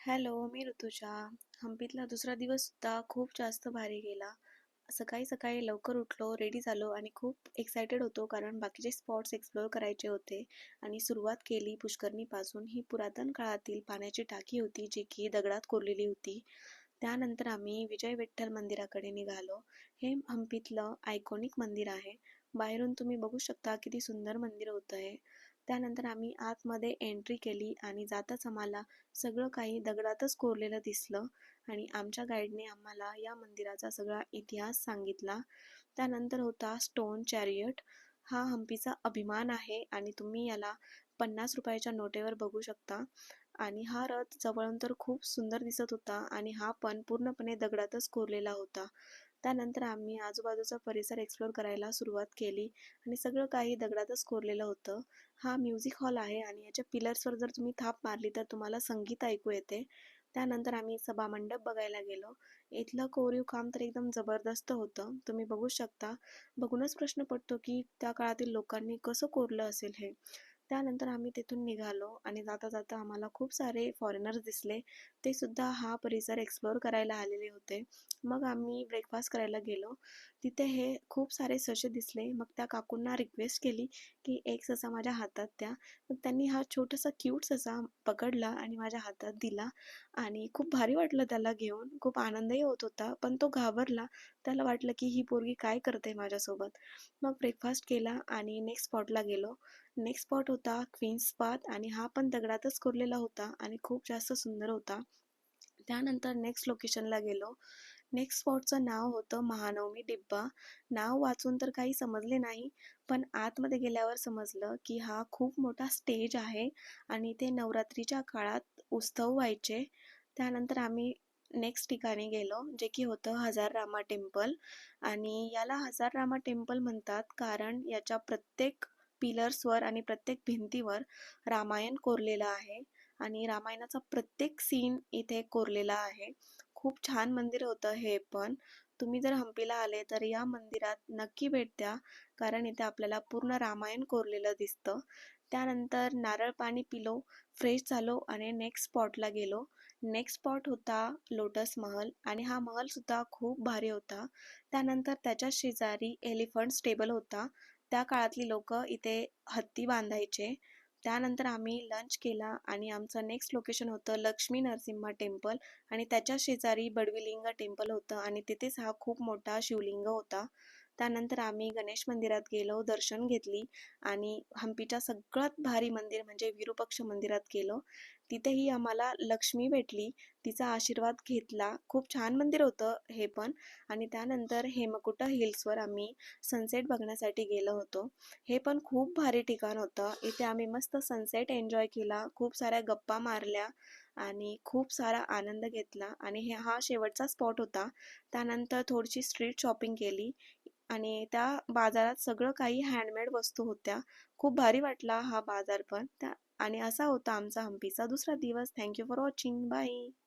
Hello, मी ऋतुजा. हम्पीतला दुसरा दिवस सुद्धा खूप जास्त भारी गेला. सकाळी सकाळी लवकर उठलो, रेडी झालो आणि खूप एक्सायटेड होतो कारण बाकीचे स्पॉट्स एक्सप्लोअर करायचे होते. आणि सुरुवात केली पुष्करणीपासून. ही पुरातन काळातील पाण्याची टाकी होती जी की दगडात कोरलेली होती. त्यानंतर आम्ही विजय विठ्ठल मंदिराकडे निघालो. हे हम्पीतलं आयकॉनिक मंदिर आहे. बाहेरून तुम्ही बघू शकता किती सुंदर मंदिर होतं आहे. त्यानंतर आम्ही आतमध्ये एंट्री केली आणि जाताच आम्हाला सगळं काही दगडातच कोरलेलं दिसलं आणि आमच्या गाईडने आम्हाला या मंदिराचा सगळा इतिहास सांगितला. त्यानंतर होता स्टोन चॅरियट. हा हम्पीचा अभिमान आहे आणि तुम्ही याला 50 रुपयाच्या नोटेवर बघू शकता. आणि हा रथ जवळून तर खूप सुंदर दिसत होता आणि हा पण पूर्णपणे दगडातच कोरलेला होता. त्यानंतर आम्ही आजूबाजूचा परिसर एक्सप्लोर करायला सुरुवात केली आणि सगळं काही दगडातच कोरलेलं होतं. हा म्युझिक हॉल आहे आणि याच्या पिलर्सवर जर तुम्ही थाप मारली तर तुम्हाला संगीत ऐकू येते. त्यानंतर आम्ही सभामंडप बघायला गेलो. इथलं कोरीव काम तर एकदम जबरदस्त होतं. तुम्ही बघू शकता. बघूनच प्रश्न पडतो की त्या काळातील लोकांनी कसं कोरलं असेल हे. त्यानंतर आम्ही तिथून निघालो आणि जाता जाता आम्हाला खूप सारे फॉरेनर्स दिसले. ते सुद्धा हा परिसर एक्सप्लोअर करायला आलेले होते. मग आम्ही ब्रेकफास्ट करायला गेलो. तिथे हे खूप सारे ससे दिसले. मग त्या काकूंना रिक्वेस्ट केली की एक ससा माझ्या हातात द्या. मग त्यांनी हा छोटासा क्यूट ससा पकडला आणि माझ्या हातात दिला आणि खूप भारी वाटलं त्याला घेऊन. खूप आनंदही होत होता. पण तो घाबरला. त्याला वाटलं की ही पोरगी काय करते माझ्यासोबत. मग ब्रेकफास्ट केला आणि नेक्स्ट स्पॉटला गेलो. नेक्स्ट स्पॉट होता क्वीन्स पाथ आणि हा पण दगडातच कोरलेला होता आणि खूप जास्त सुंदर होता. त्यानंतर नेक्स्ट लोकेशनला गेलो. नेक्स्ट स्पॉटचं नाव होतं महानवमी डिब्बा. नाव वाचून तर काही समजले नाही, पण आतमध्ये गेल्यावर समजलं की हा खूप मोठा स्टेज आहे आणि ते नवरात्रीच्या काळात उत्सव व्हायचे. त्यानंतर आम्ही नेक्स्ट ठिकाणी गेलो जे की होतं हजाररामा टेम्पल. आणि याला हजाररामा टेम्पल म्हणतात कारण याच्या प्रत्येक पिलर्सवर आणि प्रत्येक भिंतीवर रामायण कोरलेलं आहे आणि रामायणाचा प्रत्येक सीन इथे कोरलेला आहे. खूप छान मंदिर होतं हे पण. तुम्ही जर हम्पीला आले तर या मंदिरात नक्की भेट द्या कारण इथे आपल्याला पूर्ण रामायण कोरलेलं दिसतं. त्यानंतर नारळ पाणी पिलो, फ्रेश झालो आणि नेक्स्ट स्पॉटला गेलो. नेक्स्ट स्पॉट होता लोटस महल आणि हा महल सुद्धा खूप भारी होता. त्यानंतर त्याच्या शेजारी एलिफंट स्टेबल होता. त्या काळातली लोक इथे हत्ती बांधायचे. त्यानंतर आम्ही लंच केला आणि आमचं नेक्स्ट लोकेशन होतं लक्ष्मी नरसिम्हा टेम्पल आणि त्याच्या शेजारी बडविलिंग टेम्पल होतं आणि तिथेच हा खूप मोठा शिवलिंग होता. त्यानंतर आम्ही गणेश मंदिरात गेलो, दर्शन घेतली आणि हम्पीच्या सगळ्यात भारी मंदिर म्हणजे विरूपाक्ष मंदिरात गेलो. तिथेही आम्हाला लक्ष्मी भेटली. तिचा आशीर्वाद घेतला. खूप छान मंदिर होतं हे पण. आणि त्यानंतर हेमकुटा हिल्सवर आम्ही सनसेट बघण्यासाठी गेलो होतो. हे पण खूप भारी ठिकाण होतं. इथे आम्ही मस्त सनसेट एन्जॉय केला. खूप साऱ्या गप्पा मारल्या आणि खूप सारा आनंद घेतला आणि हा शेवटचा स्पॉट होता. त्यानंतर थोडीशी स्ट्रीट शॉपिंग केली आणि त्या बाजारात सगळं काही हँडमेड वस्तू होत्या. खूप भारी वाटला हा बाजार पण. आणि असा होता आमचा हम्पीचा दुसरा दिवस. Thank you for watching. Bye.